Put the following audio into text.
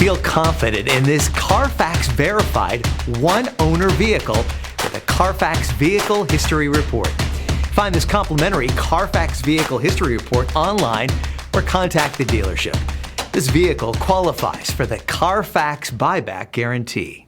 Feel confident in this Carfax verified one-owner vehicle with a Carfax Vehicle History Report. Find this complimentary Carfax Vehicle History Report online or contact the dealership. This vehicle qualifies for the Carfax Buyback Guarantee.